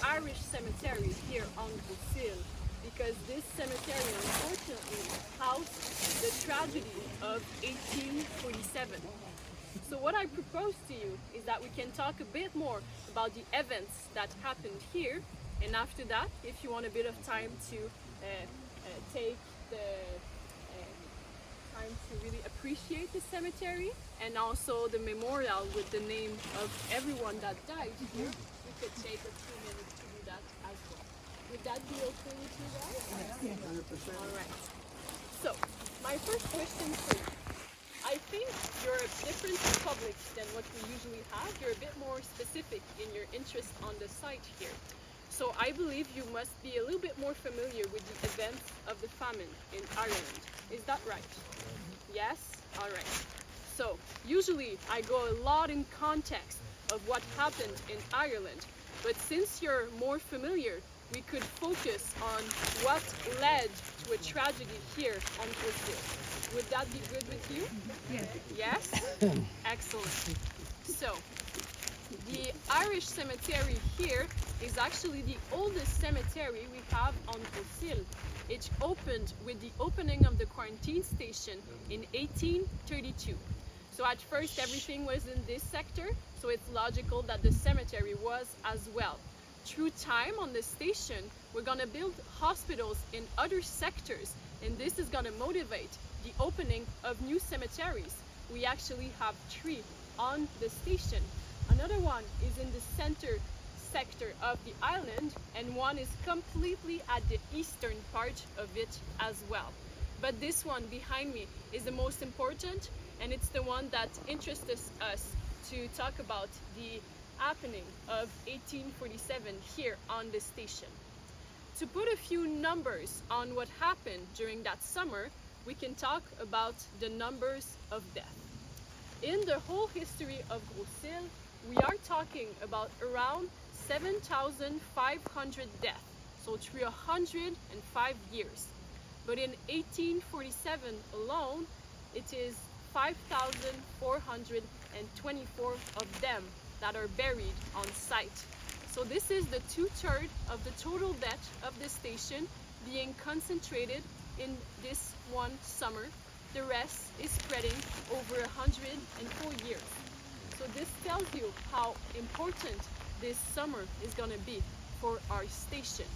Irish cemetery here on Grosse, because this cemetery unfortunately housed the tragedy of 1847. So what I propose to you is that we can talk a bit more about the events that happened here, and after that, if you want a bit of time to take the time to really appreciate the cemetery and also the memorial with the name of everyone that died here, we could take a few minutes to do that as well. Would that be okay with you guys? Yes, 100%. All right. So, my first question for you. I think you're a different public than what we usually have. You're a bit more specific in your interest on the site here. So I believe you must be a little bit more familiar with the events of the famine in Ireland. Is that right? Yes? All right. So usually I go a lot in context of what happened in Ireland, but since you're more familiar, we could focus on what led to a tragedy here on Grosse. Would that be good with you? Yes. Yes? Excellent. So, the Irish cemetery here is actually the oldest cemetery we have on Grosse. It opened with the opening of the quarantine station in 1832. So at first everything was in this sector, so it's logical that the cemetery was as well. Through time on the station, we're going to build hospitals in other sectors, and this is going to motivate the opening of new cemeteries. We actually have 3 on the station. Another one is in the center sector of the island, and one is completely at the eastern part of it as well. But this one behind me is the most important, and it's the one that interests us to talk about the happening of 1847 here on the station. To put a few numbers on what happened during that summer, we can talk about the numbers of death. In the whole history of Grosse, we are talking about around 7,500 deaths, so through 105 years. But in 1847 alone, it is 5,424 of them that are buried on site. So this is the 2/3 of the total death of the station being concentrated in this one summer. The rest is spreading over 104 years. So this tells you how important this summer is going to be for our station.